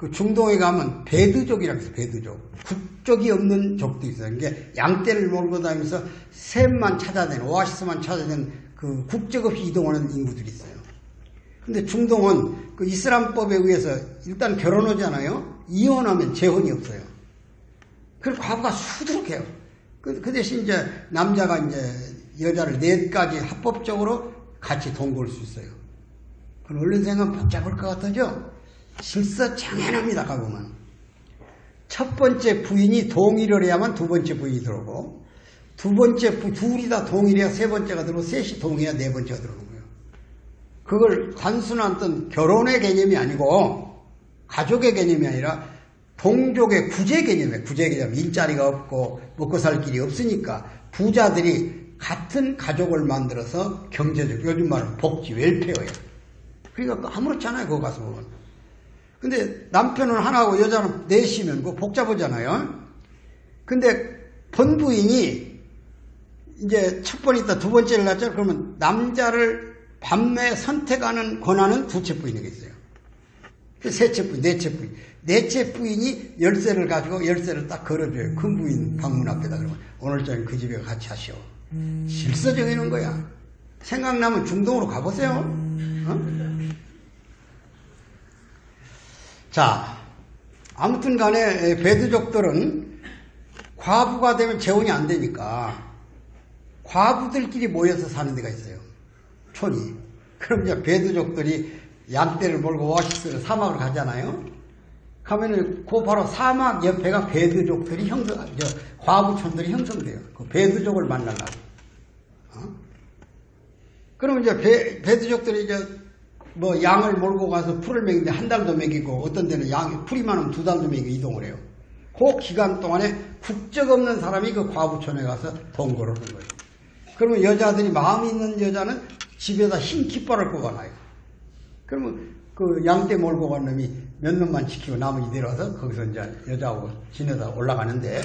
그 중동에 가면 베드족이라고 해서 베드족. 국적이 없는 족도 있어요. 이게 양떼를 몰고 다니면서 샘만 찾아다니는, 오아시스만 찾아다니는 그 국적 없이 이동하는 인구들이 있어요. 근데 중동은 그 이슬람법에 의해서 일단 결혼하잖아요. 이혼하면 재혼이 없어요. 그래서 과부가 수두룩해요. 그 대신 이제 남자가 이제 여자를 4가지 합법적으로 같이 동거할 수 있어요. 그럼 얼른 생각하면 복잡할 것 같죠? 실서장연합니다. 가보면 첫 번째 부인이 동의를 해야만 두 번째 부인이 들어오고, 두 번째 둘이 다 동의해야 세 번째가 들어오고, 셋이 동의해야 네 번째가 들어오는 거예요. 그걸 단순한 어떤 결혼의 개념이 아니고 가족의 개념이 아니라 동족의 구제 개념이에요. 구제 개념. 일자리가 없고 먹고 살 길이 없으니까 부자들이 같은 가족을 만들어서 경제적, 요즘 말은 복지, 웰페어예요. 그러니까 아무렇지 않아요. 그거 가서 보면. 근데 남편은 하나고 여자는 넷이면 그거 복잡하잖아요. 근데 본부인이 이제 첫 번 있다 두 번째를 낳잖아요. 그러면 남자를 밤에 선택하는 권한은 두째 부인에게 있어요. 셋째 부인, 넷째 부인. 넷째 부인이 열쇠를 가지고 열쇠를 딱 걸어줘요. 큰 부인 방문 앞에다. 그러면 오늘 저녁 그 집에 같이 하시오. 질서 정해놓은 거야. 생각나면 중동으로 가보세요. 어? 자, 아무튼 간에 베드족들은 과부가 되면 재혼이 안 되니까 과부들끼리 모여서 사는 데가 있어요. 촌이. 그럼 이제 베드족들이 양떼를 몰고 오아시스를 사막을 가잖아요. 가면은 그 바로 사막 옆에가 베드족들이 과부촌들이 형성돼요. 그 베드족을 만나려고. 그러면 이제 베드족들이 이제 뭐 양을 몰고 가서 풀을 먹이는데 한 달도 먹이고, 어떤 데는 풀이 많으면 2달도 먹이고 이동을 해요. 그 기간 동안에 국적 없는 사람이 그 과부촌에 가서 동거를 하는 거예요. 그러면 여자들이 마음 있는 여자는 집에다 흰 깃발을 꼽아놔요. 그러면 그 양떼 몰고 간 놈이 몇 놈만 지키고 나머지 내려와서 거기서 이제 여자하고 지내다 올라가는데,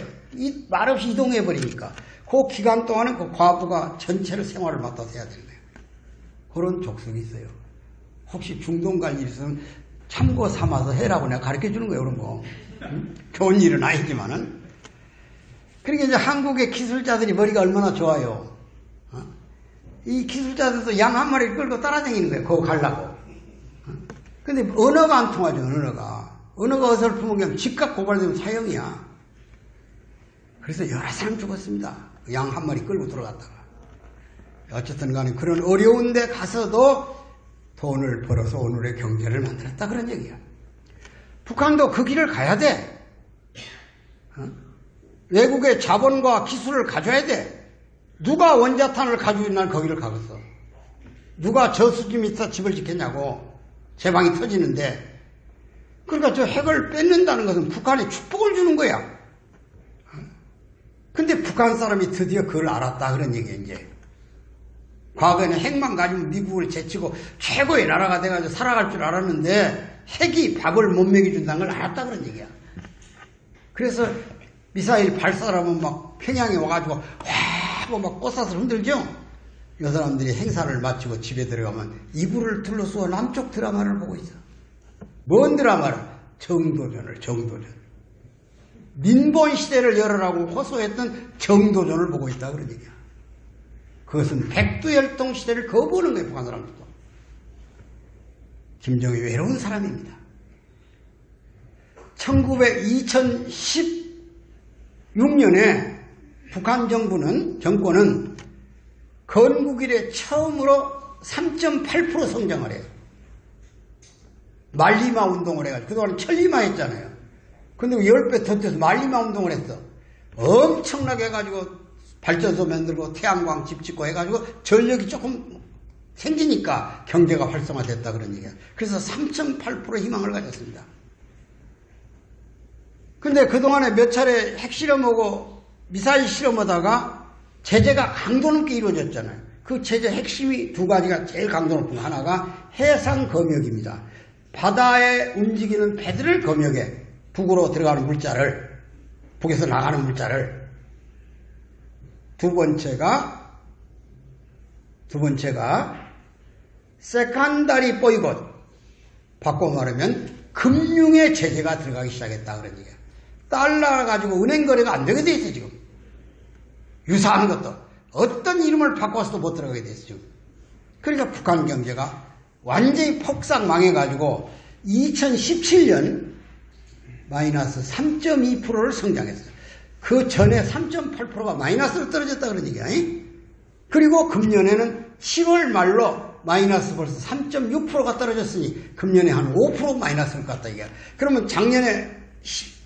말없이 이동해버리니까 그 기간 동안은 그 과부가 전체를 생활을 맡아서 해야 되는 거예요. 그런 족속이 있어요. 혹시 중동 갈 일 있으면 참고 삼아서 해라고 내가 가르쳐 주는 거예요, 그런 거. 응? 좋은 일은 아니지만은. 그러니까 이제 한국의 기술자들이 머리가 얼마나 좋아요. 이 기술자들도 양 한 마리를 끌고 따라다니는 거예요, 그거 가려고. 근데 언어가 안 통하죠, 언어가. 언어가 어설프면 그냥 집값 고발되면 사형이야. 그래서 여러 사람 죽었습니다. 양 한 마리 끌고 들어갔다가. 어쨌든 간에 그런 어려운 데 가서도 돈을 벌어서 오늘의 경제를 만들었다, 그런 얘기야. 북한도 그 길을 가야 돼. 외국의 자본과 기술을 가져야 돼. 누가 원자탄을 가지고 있는 거기를 가겠어. 누가 저수지 밑에 집을 짓겠냐고. 제 방이 터지는데. 그러니까 저 핵을 뺏는다는 것은 북한에 축복을 주는 거야. 근데 북한 사람이 드디어 그걸 알았다, 그런 얘기야, 이제. 과거에는 핵만 가지고 미국을 제치고 최고의 나라가 돼가지고 살아갈 줄 알았는데 핵이 밥을 못 먹여준다는 걸 알았다, 그런 얘기야. 그래서 미사일 발사하면 막 평양에 와가지고 와 하고 막 꽃사슬 흔들죠. 이 사람들이 행사를 마치고 집에 들어가면 이불을 둘러쓰고 남쪽 드라마를 보고 있어. 뭔 드라마를? 정도전을. 민본 시대를 열어라고 호소했던 정도전을 보고 있다, 그런 얘기야. 그것은 백두혈통 시대를 거부하는 거예요, 북한 사람들도. 김정일이 외로운 사람입니다. 2016년에 북한 정권은 건국 이래 처음으로 3.8% 성장을 해요. 말리마 운동을 해가지고, 그동안 천리마 했잖아요. 근데 10배 더 떼서 말리마 운동을 했어. 엄청나게 해가지고 발전소 만들고 태양광 집 짓고 해가지고 전력이 조금 생기니까 경제가 활성화됐다, 그런 얘기야. 그래서 3.8% 희망을 가졌습니다. 근데 그동안에 몇 차례 핵실험하고 미사일 실험하다가 제재가 강도 높게 이루어졌잖아요. 그 제재 핵심이 두 가지가 제일 강도 높은 거. 하나가 해상 검역입니다. 바다에 움직이는 배들을 검역해. 북으로 들어가는 물자를, 북에서 나가는 물자를. 두 번째가 세칸다리 보이콧. 바꿔 말하면 금융에 제재가 들어가기 시작했다 그런 얘기야. 달러 가지고 은행 거래가 안 되게 돼 있어 지금. 유사한 것도 어떤 이름을 바꿔서도 못 들어가게 돼 있어 지금. 그러니까 북한 경제가 완전히 폭삭 망해가지고 2017년 마이너스 3.2%를 성장했어요. 그 전에 3.8%가 마이너스로 떨어졌다 그런 얘기야. 그리고 금년에는 10월 말로 마이너스 벌써 3.6%가 떨어졌으니 금년에 한 5% 마이너스를 갔다 이게. 그러면 작년에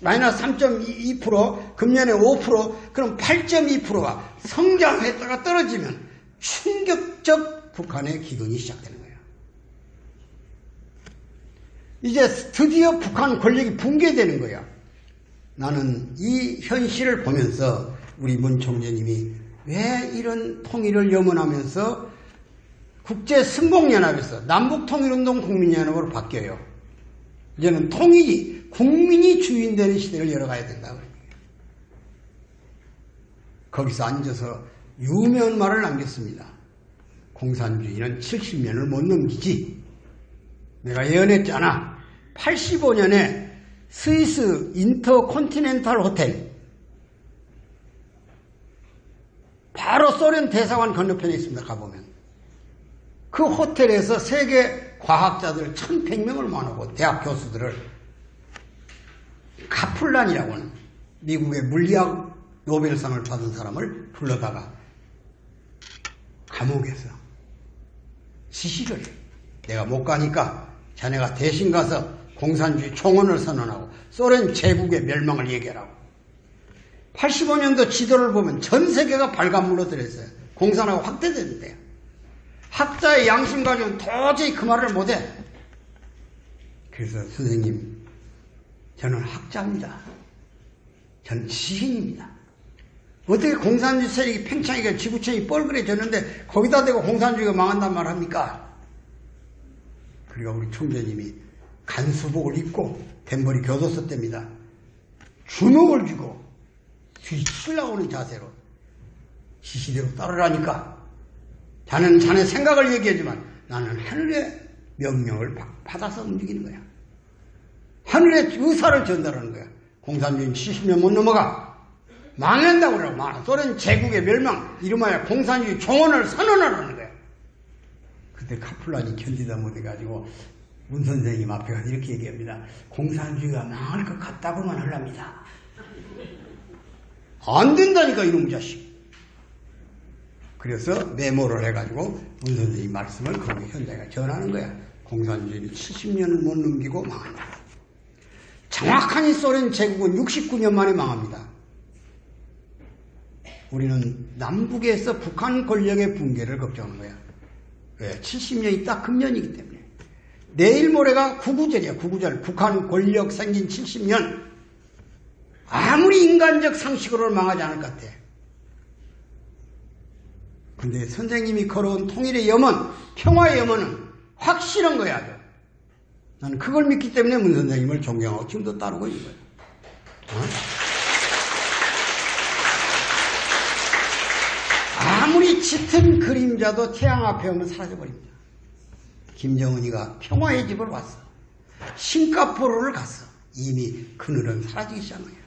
마이너스 3.2%, 금년에 5%, 그럼 8.2%가 성장했다가 떨어지면 충격적 북한의 기근이 시작되는 거예요. 이제 드디어 북한 권력이 붕괴되는 거야. 나는 이 현실을 보면서 우리 문 총재님이 왜 이런 통일을 염원하면서 국제승공연합에서 남북통일운동 국민연합으로 바뀌어요. 이제는 통일이 국민이 주인되는 시대를 열어가야 된다. 거기서 앉아서 유명한 말을 남겼습니다. 공산주의는 70년을 못 넘기지. 내가 예언했잖아. 85년에 스위스 인터컨티넨탈 호텔, 바로 소련 대사관 건너편에 있습니다. 가보면 그 호텔에서 세계 과학자들 1100명을 모아놓고 대학 교수들을 카플란이라고 하는 미국의 물리학 노벨상을 받은 사람을 불러다가 감옥에서 지시를 해. 내가 못 가니까 자네가 대신 가서 공산주의 총원을 선언하고 소련 제국의 멸망을 얘기하라고. 85년도 지도를 보면 전 세계가 발간물로 들었어요. 공산화가 확대됐는데요. 학자의 양심 가지고는 도저히 그 말을 못해. 그래서 선생님, 저는 학자입니다. 저는 지식인입니다. 어떻게 공산주의 세력이 팽창이가 지구촌이 뻘그레졌는데 거기다 대고 공산주의가 망한단 말 합니까? 그리고 우리 총재님이 간수복을 입고 댄머리 교도소 때입니다. 주먹을 쥐고 뒤치려고 하는 자세로 지시대로 따르라니까. 자네는 자네 생각을 얘기하지만 나는 하늘의 명령을 받아서 움직이는 거야. 하늘의 의사를 전달하는 거야. 공산주의는 70년 못 넘어가. 망한다고 그러고 망한. 소련 제국의 멸망, 이름하여 공산주의 종언을 선언하라는 거야. 그때 카플란이 견디다 못해가지고 문 선생님 앞에 가서 이렇게 얘기합니다. 공산주의가 망할 것 같다고만 하랍니다. 안 된다니까 이놈 자식. 그래서 메모를 해가지고 문 선생님 말씀을 거기 현장에 전하는 거야. 공산주의는 70년을 못 넘기고 망한다. 정확한 이 소련 제국은 69년 만에 망합니다. 우리는 남북에서 북한 권력의 붕괴를 걱정하는 거야. 왜? 70년이 딱 금년이기 때문에. 내일 모레가 구구절이야. 구구절. 북한 권력 생긴 70년. 아무리 인간적 상식으로는 망하지 않을 것 같아. 근데 선생님이 걸어온 통일의 염원, 평화의 염원은 확실한 거야. 아주. 나는 그걸 믿기 때문에 문 선생님을 존경하고 지금도 따르고 있는 거야. 아무리 짙은 그림자도 태양 앞에 오면 사라져버립니다. 김정은이가 평화의 집을 왔어. 싱가포르를 갔어. 이미 그늘은 사라지기 시작한 거예요.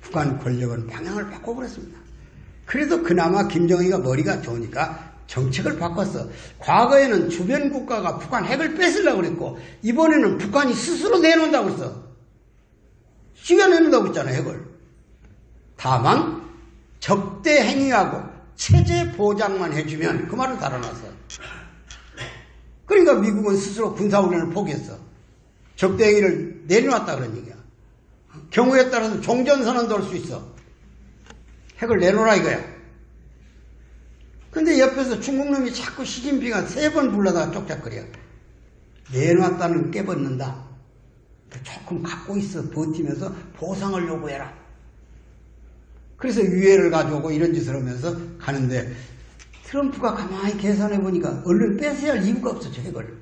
북한 권력은 방향을 바꿔버렸습니다. 그래도 그나마 김정은이가 머리가 좋으니까 정책을 바꿨어. 과거에는 주변 국가가 북한 핵을 뺏으려고 그랬고 이번에는 북한이 스스로 내놓는다고 했어. 지가 내놓는다고 했잖아, 핵을. 다만 적대 행위하고 체제 보장만 해주면 그 말을 달아놨어. 그러니까 미국은 스스로 군사훈련을 포기했어. 적대 행위를 내려놨다 그런 얘기야. 경우에 따라서 종전선언도 할 수 있어. 핵을 내놓으라 이거야. 근데 옆에서 중국놈이 자꾸 시진핑가 3번 불러다가 쪽짝거려. 내놨다는 깨벗는다. 조금 갖고 있어. 버티면서 보상을 요구해라. 그래서 유해를 가져오고 이런 짓을 하면서 가는데 트럼프가 가만히 계산해보니까 얼른 뺏어야 할 이유가 없었죠. 핵을.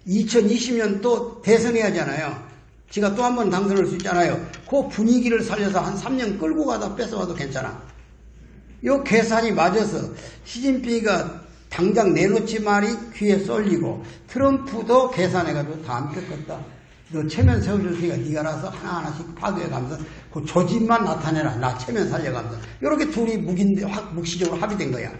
2020년 또 대선해야 하잖아요. 지가 또 한 번 당선할 수 있잖아요. 그 분위기를 살려서 한 3년 끌고 가다 뺏어와도 괜찮아. 요 계산이 맞아서 시진핑이가 당장 내놓지 말이 귀에 쏠리고 트럼프도 계산해가지고 다 안 뺏겼다. 너 체면 세워줄 테니까 네가 알아서 하나하나씩 파괴해가면서 그 조짐만 나타내라. 나 체면 살려가면서. 이렇게 둘이 묵시적으로 합의된 거야.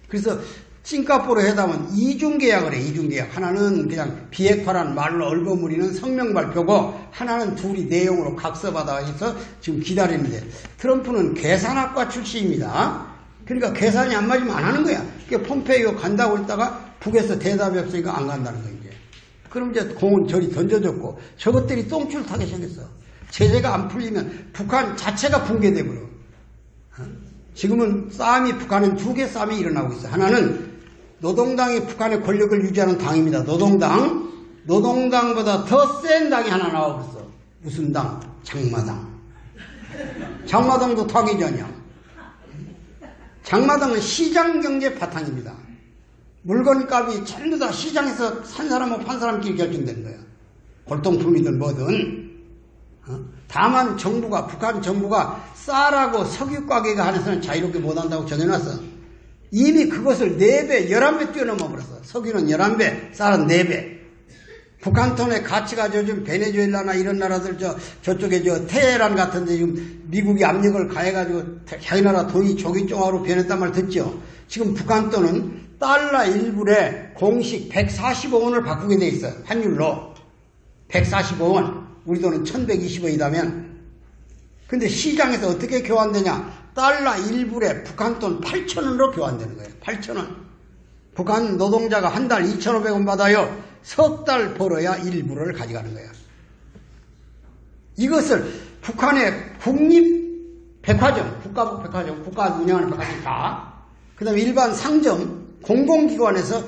그래서 싱가포르 회담은 이중계약을 해. 이중계약. 하나는 그냥 비핵화라는 말로 얼버무리는 성명 발표고 하나는 둘이 내용으로 각서받아서 지금 기다리는데 트럼프는 계산학과 출신입니다. 그러니까 계산이 안 맞으면 안 하는 거야. 그러니까 폼페이오 간다고 했다가 북에서 대답이 없으니까 안 간다는 거야. 이제. 그럼 이제 공은 저리 던져줬고 저것들이 똥줄 타게 생겼어. 제재가 안 풀리면 북한 자체가 붕괴돼버려. 지금은 북한은 두 개 싸움이 일어나고 있어요. 하나는 노동당이 북한의 권력을 유지하는 당입니다. 노동당. 노동당보다 더 센 당이 하나 나와버렸어. 무슨 당? 장마당. 장마당도 당이지 않냐. 장마당은 시장경제 바탕입니다. 물건값이 전부 다 시장에서 산 사람하고 판 사람끼리 결정되는 거야. 골동품이든 뭐든. 다만 북한 정부가 쌀하고 석유 가격에 한해서는 자유롭게 못한다고 정해놨어. 이미 그것을 4배, 11배 뛰어넘어 버렸어. 석유는 11배, 쌀은 4배. 북한 돈의 가치가 요즘 베네수엘라나 이런 나라들 저쪽에 테헤란 같은데 지금 미국이 압력을 가해가지고 자기 나라 돈이 조기종화로 변했단 말 듣죠. 지금 북한 돈은 달러 1불에 공식 145원을 바꾸게 돼 있어요. 환율로. 145원. 우리 돈은 1120원이라면. 근데 시장에서 어떻게 교환되냐? 달러 1불에 북한 돈 8,000원으로 교환되는 거예요. 8,000원. 북한 노동자가 한 달 2,500원 받아요. 석 달 벌어야 1불을 가져가는 거예요. 이것을 북한의 국립 백화점, 국가백화점, 국가 운영하는 백화점 다, 그 다음에 일반 상점, 공공기관에서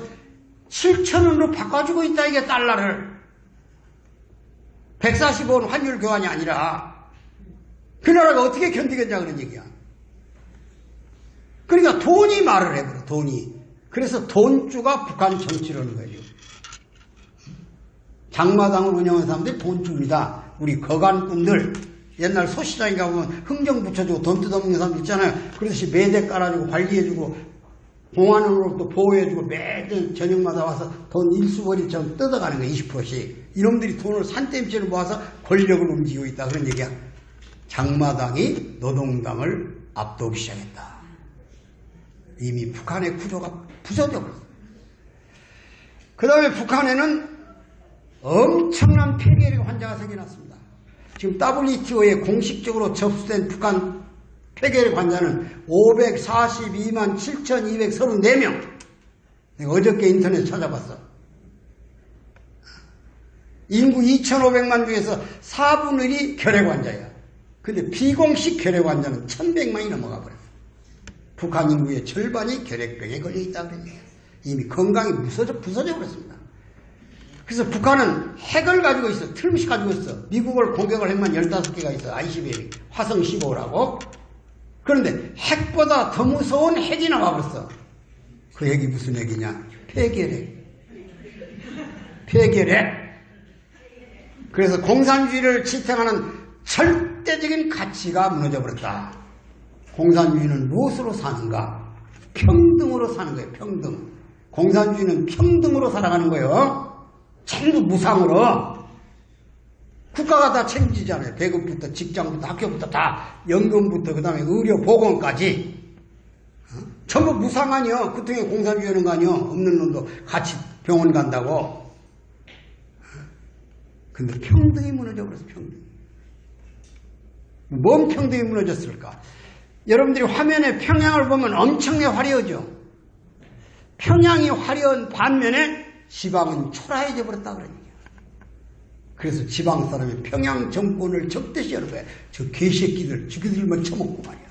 7,000원으로 바꿔주고 있다, 이게 달러를. 145원 환율 교환이 아니라. 그 나라가 어떻게 견디겠냐, 그런 얘기야. 그러니까 돈이 말을 해버려, 돈이. 그래서 돈주가 북한 정치를 하는 거예요. 장마당을 운영하는 사람들이 돈주입니다. 우리 거간꾼들. 옛날 소시장에 가보면 흥정 붙여주고 돈 뜯어먹는 사람들 있잖아요. 그러듯이 매대 깔아주고 관리해주고 공안으로부터 보호해주고 매일 저녁마다 와서 돈 일수거리처럼 뜯어가는 거예요. 20%씩. 이놈들이 돈을 산더미처럼 모아서 권력을 움직이고 있다. 그런 얘기야. 장마당이 노동당을 압도하기 시작했다. 이미 북한의 구조가 부서져 버렸어. 그 다음에 북한에는 엄청난 폐결핵 환자가 생겨났습니다. 지금 WTO에 공식적으로 접수된 북한 폐결핵 환자는 542만 7,234명. 내가 어저께 인터넷 찾아봤어. 인구 2,500만 중에서 4분의 1이 결핵 환자야. 근데 비공식 결핵 환자는 1,100만이 넘어가 버렸어. 북한 인구의 절반이 결핵병에 걸려 있다고 그랬네요. 이미 건강이 부서져 버렸습니다. 그래서 북한은 핵을 가지고 있어. 틀림없이 가지고 있어. 미국을 공격을 했만 15개가 있어. ICBM, 화성 15라고. 그런데 핵보다 더 무서운 핵이 나와버렸어. 그 핵이 무슨 핵이냐? 폐결핵. 폐결핵. 그래서 공산주의를 지탱하는 절대적인 가치가 무너져버렸다. 공산주의는 무엇으로 사는가? 평등으로 사는 거예요. 평등. 공산주의는 평등으로 살아가는 거예요. 전부 무상으로. 국가가 다 책임지잖아요. 배급부터 직장부터 학교부터 다 연금부터 그 다음에 의료 보건까지. 전부 무상 아니요. 그 등에 공산주의 하는 거 아니요. 없는 놈도 같이 병원 간다고. 근데 평등이 무너져 버렸어. 평등. 뭔 평등이 무너졌을까? 여러분들이 화면에 평양을 보면 엄청나게 화려하죠. 평양이 화려한 반면에 지방은 초라해져 버렸다 그러니까. 그래서 지방 사람이 평양 정권을 적대시하는 거야. 저 개새끼들, 저기들만 처먹고 말이야.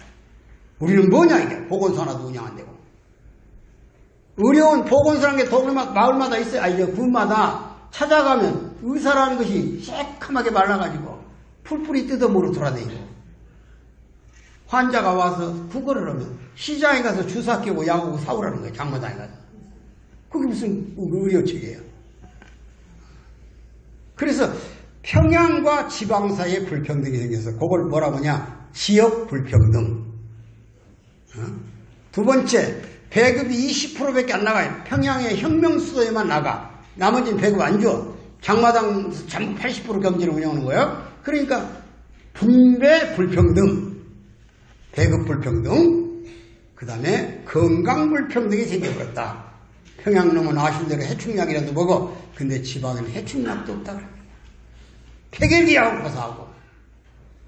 우리는 뭐냐 이게. 보건소 하나도 운영 안 되고. 의료원 보건소라는 게 동네마다 마을마다 있어요. 이제 군마다 찾아가면 의사라는 것이 새카맣게 말라가지고 풀뿌리 뜯어먹으러 돌아다니고. 환자가 와서 구걸을 하면 시장에 가서 주사 끼고 약하고 사오라는 거예요. 장마당에 가서. 그게 무슨 의료책이에요. 그래서 평양과 지방 사이에 불평등이 생겨서 그걸 뭐라고 하냐? 지역 불평등. 두 번째, 배급이 20%밖에 안 나가요. 평양의 혁명수도에만 나가. 나머지는 배급 안 줘. 장마당 전부 80% 경제를 운영하는 거예요. 그러니까 분배 불평등, 배급 불평등, 그 다음에 건강 불평등이 생겨버렸다. 평양놈은 아신 대로 해충약이라도 먹어. 근데 지방에는 해충약도 없다 그래요. 폐결기하고 고사하고.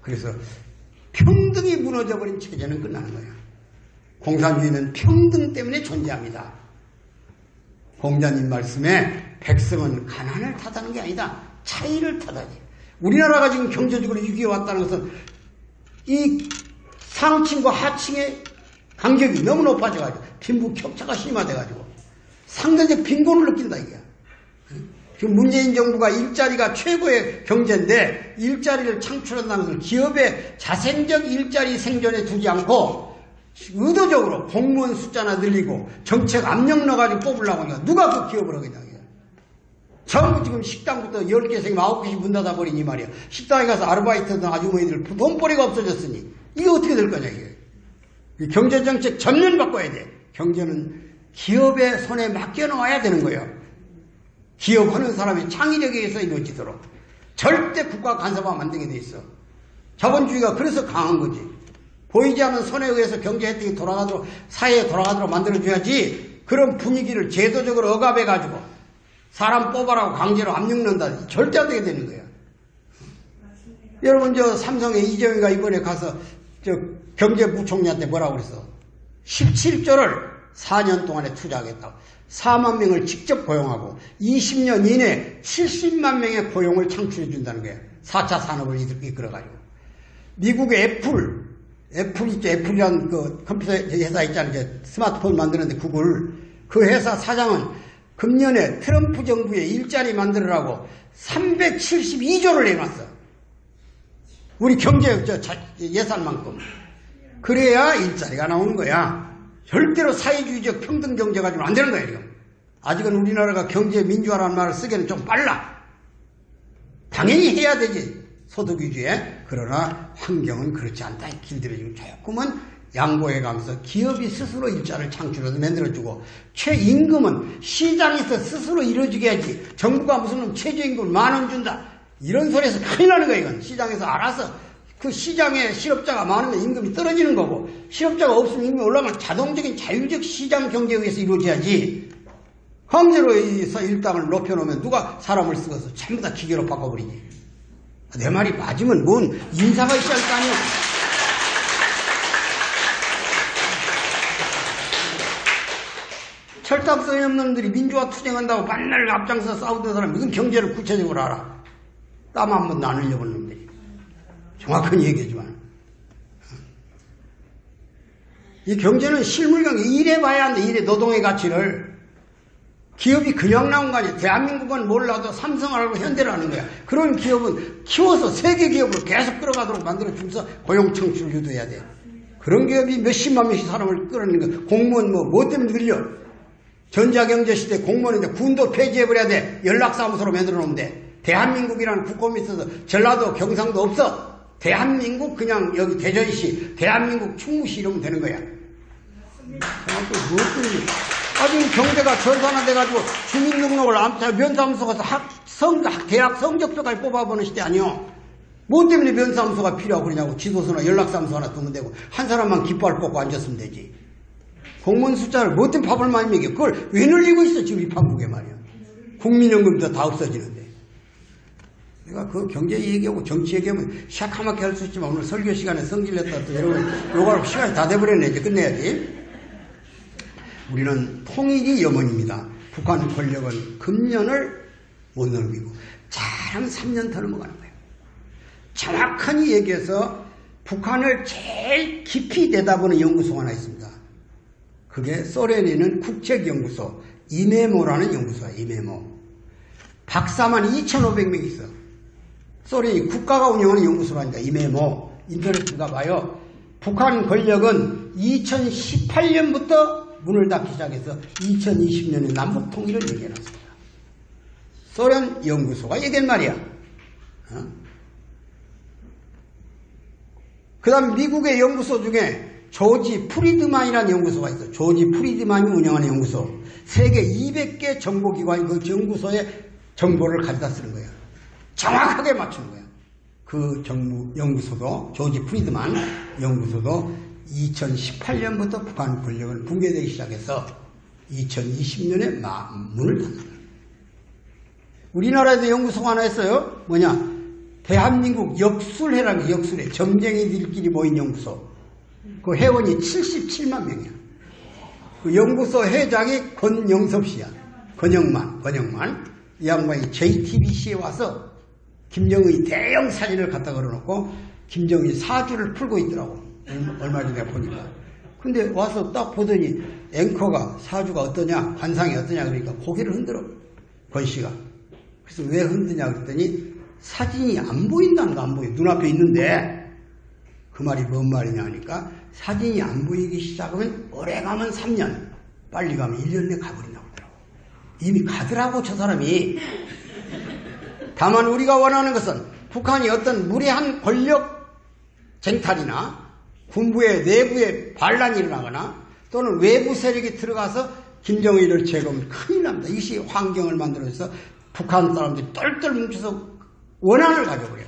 그래서 평등이 무너져버린 체제는 끝나는 거예요. 공산주의는 평등 때문에 존재합니다. 공자님 말씀에 백성은 가난을 탓하는 게 아니다. 차이를 탓하지. 우리나라가 지금 경제적으로 위기에 왔다는 것은 이 상층과 하층의 간격이 너무 높아져가지고 빈부 격차가 심화돼가지고 상대적 빈곤을 느낀다 이게. 지금 문재인 정부가 일자리가 최고의 경제인데 일자리를 창출한다는 것을 기업의 자생적 일자리 생존에 두지 않고 의도적으로 공무원 숫자나 늘리고 정책 압력 넣어가지고 뽑으려고 하니까 누가 그 기업을 하겠냐. 전부 지금 식당부터 10개 생기면 9개씩 문 닫아버리니 말이야. 식당에 가서 아르바이트 하던 아주머니들 돈벌이가 없어졌으니 이게 어떻게 될 거냐 이게. 경제정책 전면 바꿔야 돼. 경제는 기업의 손에 맡겨놓아야 되는 거예요. 기업하는 사람이 창의력에 의해서 이루어지도록. 절대 국가 간섭하면 안 되게 돼 있어. 자본주의가 그래서 강한 거지. 보이지 않는 손에 의해서 경제 혜택이 돌아가도록, 사회에 돌아가도록 만들어줘야지. 그런 분위기를 제도적으로 억압해가지고 사람 뽑아라고 강제로 압력 넣는다. 절대 안 되게 되는 거예요. 여러분 저 삼성의 이재용이가 이번에 가서 저 경제부총리한테 뭐라고 그랬어? 17조를 4년 동안에 투자하겠다고. 4만 명을 직접 고용하고 20년 이내에 70만 명의 고용을 창출해 준다는 거예요. 4차 산업을 이끌어가지고. 미국의 애플 있죠. 애플이라는 그 컴퓨터 회사 있잖아요. 스마트폰 만드는데 구글. 그 회사 사장은 금년에 트럼프 정부의 일자리 만들으라고 372조를 내놨어. 우리 경제 예산만큼. 그래야 일자리가 나오는 거야. 절대로 사회주의적 평등 경제 가지고는 안 되는 거예요. 지금. 아직은 우리나라가 경제 민주화라는 말을 쓰기에는 좀 빨라. 당연히 해야 되지. 소득 위주에. 그러나 환경은 그렇지 않다. 길들여 지금 조금은 양보해가면서 기업이 스스로 일자리를 창출해서 만들어주고 최임금은 시장에서 스스로 이루어지게 해야지. 정부가 무슨 최저임금 10,000원 준다. 이런 소리에서 큰일 나는 거야. 이건 시장에서 알아서 그 시장에 실업자가 많으면 임금이 떨어지는 거고 실업자가 없으면 임금이 올라가면 자동적인 자율적 시장 경제에 의해서 이루어져야지. 강제로 일당을 높여놓으면 누가 사람을 쓰고서 전부 다 기계로 바꿔버리지. 내 말이 맞으면 뭔 인사가 있어야 할 거 아니야. 철딱서니 없는 놈들이 민주화 투쟁한다고 만날 앞장서 싸우던 사람이 무슨 경제를 구체적으로 알아. 땀 한 번 나누려고 하는 놈들이. 정확한 얘기지만 이 경제는 실물경제 일해봐야 하는데 일해 노동의 가치를. 기업이 그냥 나온 거 아니야. 대한민국은 몰라도 삼성을 알고 현대를 하는 거야. 그런 기업은 키워서 세계 기업으로 계속 끌어가도록 만들어주면서 고용 창출을 유도해야 돼. 그런 기업이 몇십만 명씩 사람을 끌어내는 거야. 공무원 뭐 때문에 늘려. 전자경제 시대 공무원인데 군도 폐지해버려야 돼. 연락사무소로 만들어 놓으면 돼. 대한민국이라는 국공이 있어서 전라도 경상도 없어. 대한민국 그냥 여기 대전시 대한민국 충무시 이러면 되는 거야. 아직 경제가 전산화돼가지고 주민등록을 면사무소 가서 대학 성적표까지 뽑아보는 시대 아니요. 뭐 때문에 면사무소가 필요하고 그러냐고. 지도서나 연락사무소 하나 두면 되고 한 사람만 깃발 뽑고 앉았으면 되지. 공무원 숫자를 뭐 때문에 밥을 많이 먹여. 그걸 왜 늘리고 있어 지금 이 판국에 말이야. 국민연금도 다 없어지는데. 내가 그 경제 얘기하고 정치 얘기하면 시아카맣게 할 수 있지만 오늘 설교 시간에 성질냈다 또 여러분 요거하고 시간이 다 돼버렸네. 이제 끝내야지. 우리는 통일이 염원입니다. 북한 권력은 금년을 못 넘기고 잘하면 3년 더 넘어가는 거예요. 정확하게 얘기해서 북한을 제일 깊이 내다보는 연구소가 하나 있습니다. 그게 소련에 있는 국책연구소 이메모라는 연구소야. 이메모. 박사만 2,500명 있어. 소련이 국가가 운영하는 연구소라니까. 이메모. 인터넷에 가봐요. 북한 권력은 2018년부터 문을 닫기 시작해서 2020년에 남북 통일을 얘기해놨습니다. 소련 연구소가 얘기한 말이야. 그 다음 미국의 연구소 중에 조지 프리드만이라는 연구소가 있어. 조지 프리드만이 운영하는 연구소. 세계 200개 정보기관이 그 연구소에 정보를 가져다 쓰는 거예요. 정확하게 맞추는 거예요. 그 연구소도, 조지 프리드만 연구소도 2018년부터 북한 권력은 붕괴되기 시작해서 2020년에 문을 닫는 거예요. 우리나라에도 연구소가 하나 있어요. 뭐냐? 대한민국 역술회라는 역술회, 점쟁이들끼리 모인 연구소. 그 회원이 77만 명이야. 그 연구소 회장이 권영섭 씨야. 권영만. 이 양반이 JTBC에 와서 김정의 대형 사진을 갖다 걸어놓고 김정의 사주를 풀고 있더라고. 얼마 전에 보니까. 근데 와서 딱 보더니 앵커가 사주가 어떠냐, 관상이 어떠냐 그러니까 고개를 흔들어. 권 씨가. 그래서 왜 흔드냐 그랬더니 사진이 안 보인다는 거, 안 보여. 눈앞에 있는데 그 말이 뭔 말이냐 하니까 사진이 안 보이기 시작하면 오래 가면 3년, 빨리 가면 1년 내에 가버린다고 하더라고. 이미 가더라고 저 사람이. 다만 우리가 원하는 것은 북한이 어떤 무례한 권력 쟁탈이나 군부의 내부에 반란이 일어나거나 또는 외부 세력이 들어가서 김정일을 제거하면 큰일 납니다. 이것이 환경을 만들어서 북한 사람들이 똘똘 뭉쳐서 원한을 가져버려요.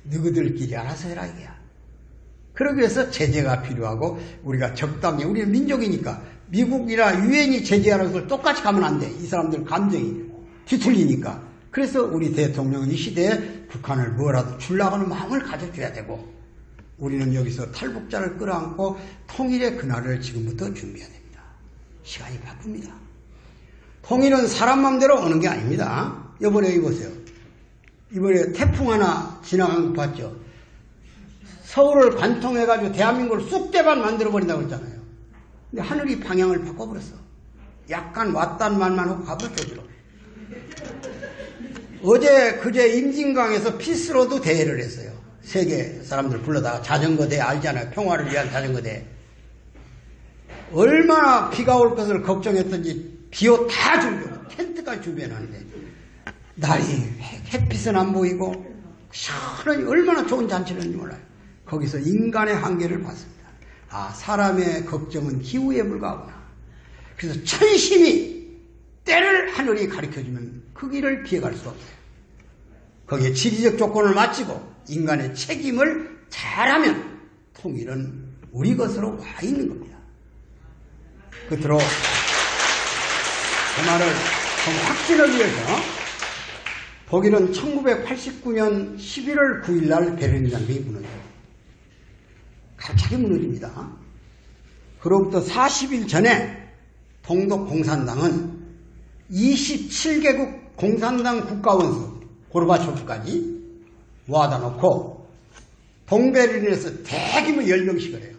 너희들끼리 알아서 해라 이게야. 그러기 위해서 제재가 필요하고 우리가 적당히, 우리는 민족이니까 미국이나 유엔이 제재하는 걸 똑같이 가면 안 돼. 이 사람들 감정이 뒤틀리니까. 그래서 우리 대통령은 이 시대에 북한을 뭐라도 주려고 하는 마음을 가져줘야 되고 우리는 여기서 탈북자를 끌어안고 통일의 그날을 지금부터 준비해야 됩니다. 시간이 바쁩니다. 통일은 사람 맘대로 오는 게 아닙니다. 이번에 보세요. 이번에 태풍 하나 지나간 거 봤죠? 서울을 관통해가지고 대한민국을 쑥대밭 만들어버린다고 했잖아요. 근데 하늘이 방향을 바꿔버렸어. 약간 왔단 말만 하고 가버렸죠. 어제 그제 임진강에서 피스로드 대회를 했어요. 세계 사람들 불러다가 자전거 대회 알잖아요. 평화를 위한 자전거 대회. 얼마나 비가 올 것을 걱정했던지 비옷 다 준비하고 텐트까지 준비해놨는데 날이 햇빛은 안 보이고 시원하니 얼마나 좋은 잔치였는지 몰라요. 거기서 인간의 한계를 봤습니다. 아, 사람의 걱정은 기후에 불과하구나. 그래서 천심이 때를 하늘이 가르쳐주면 그 길을 피해갈 수 없어요. 거기에 지리적 조건을 마치고 인간의 책임을 잘하면 통일은 우리 것으로 와 있는 겁니다. 끝으로 그 말을 좀 확신을 위해서 독일은 1989년 11월 9일 날 베를린 장벽이 무너져요. 갑자기 무너집니다. 그로부터 40일 전에 동독 공산당은 27개국 공산당 국가원수 고르바초프까지 모아다 놓고 동베를린에서 대규모 열병식을 해요.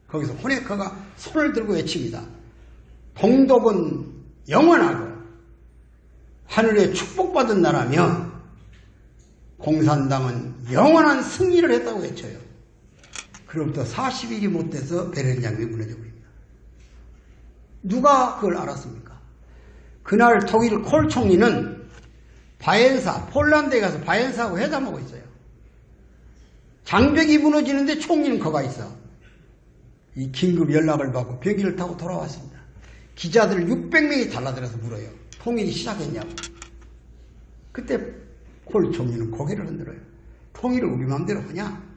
거기서 호네커가 손을 들고 외칩니다. 동독은 영원하고 하늘의 축복받은 나라며 공산당은 영원한 승리를 했다고 외쳐요. 그로부터 40일이 못 돼서 베를린 장벽이 무너져 버립니다. 누가 그걸 알았습니까? 그날 독일 콜 총리는 바엔사, 폴란드에 가서 바엔사하고 회담하고 있어요. 장벽이 무너지는데 총리는 거가 있어. 이 긴급 연락을 받고 비행기를 타고 돌아왔습니다. 기자들 600명이 달라들어서 물어요. 통일이 시작했냐고. 그때 콜 총리는 고개를 흔들어요. 통일을 우리 마음대로 하냐?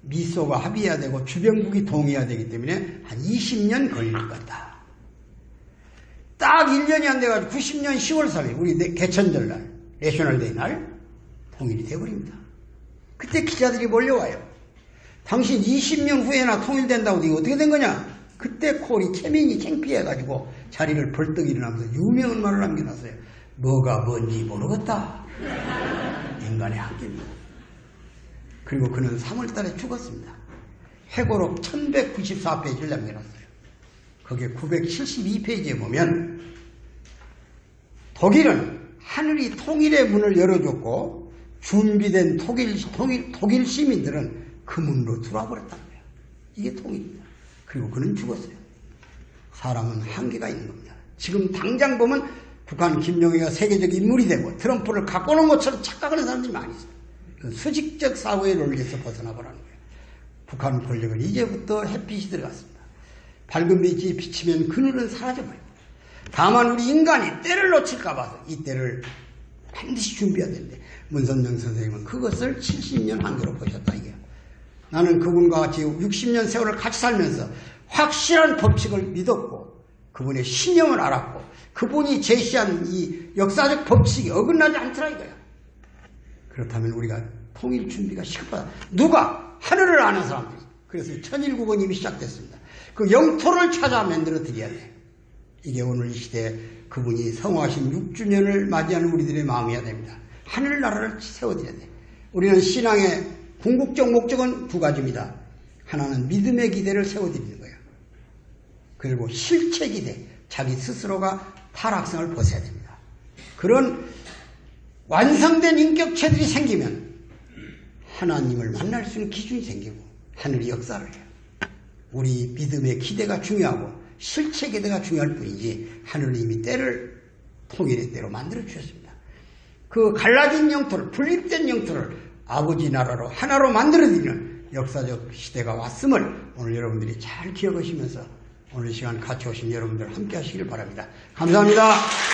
미소가 합의해야 되고 주변국이 동의해야 되기 때문에 한 20년 걸릴 거다. 딱 1년이 안 돼가지고 90년 10월 3일 우리 개천절날 내셔널데이 날 통일이 돼버립니다. 그때 기자들이 몰려와요. 당신 20년 후에나 통일된다고 이거 어떻게 된 거냐? 그때 콜이 체면이 창피해가지고 자리를 벌떡 일어나면서 유명한 말을 남겨놨어요. 뭐가 뭔지 모르겠다. 인간의 한계입니다. 그리고 그는 3월달에 죽었습니다. 회고록 1194페이지를 남겨놨어요. 거기에 972페이지에 보면 독일은 하늘이 통일의 문을 열어줬고 준비된 독일 시민들은 그 문으로 들어와 버렸다는 거예요. 이게 통일입니다. 그리고 그는 죽었어요. 사람은 한계가 있는 겁니다. 지금 당장 보면 북한 김정일이가 세계적 인물이 되고 트럼프를 갖고 오는 것처럼 착각하는 사람들이 많이 있어요. 수직적 사고의 논리에서 벗어나보라는 거예요. 북한 권력은 이제부터 햇빛이 들어갔습니다. 밝은 빛이 비치면 그늘은 사라져버려요. 다만 우리 인간이 때를 놓칠까 봐서 이 때를 반드시 준비해야 되는데 문선영 선생님은 그것을 70년 한계로 보셨다 이게. 나는 그분과 같이 60년 세월을 같이 살면서 확실한 법칙을 믿었고 그분의 신념을 알았고 그분이 제시한 이 역사적 법칙이 어긋나지 않더라 이거야. 그렇다면 우리가 통일 준비가 시급하다. 누가? 하늘을 아는 사람들이. 그래서 천일국원님이 시작됐습니다. 그 영토를 찾아 만들어 드려야 돼. 이게 오늘 이 시대에 그분이 성화하신 6주년을 맞이하는 우리들의 마음이어야 됩니다. 하늘나라를 세워드려야 돼. 우리는 신앙의 궁극적 목적은 두 가지입니다. 하나는 믿음의 기대를 세워드리는 거예요. 그리고 실체 기대, 자기 스스로가 타락성을 벗어야 됩니다. 그런 완성된 인격체들이 생기면 하나님을 만날 수 있는 기준이 생기고 하늘이 역사를 해요. 우리 믿음의 기대가 중요하고 실체 기대가 중요할 뿐이지 하늘은 이미 때를 통일의 때로 만들어 주셨습니다. 그 갈라진 영토를 분립된 영토를 아버지 나라로 하나로 만들어드리는 역사적 시대가 왔음을 오늘 여러분들이 잘 기억하시면서 오늘 시간 같이 오신 여러분들 함께 하시길 바랍니다. 감사합니다.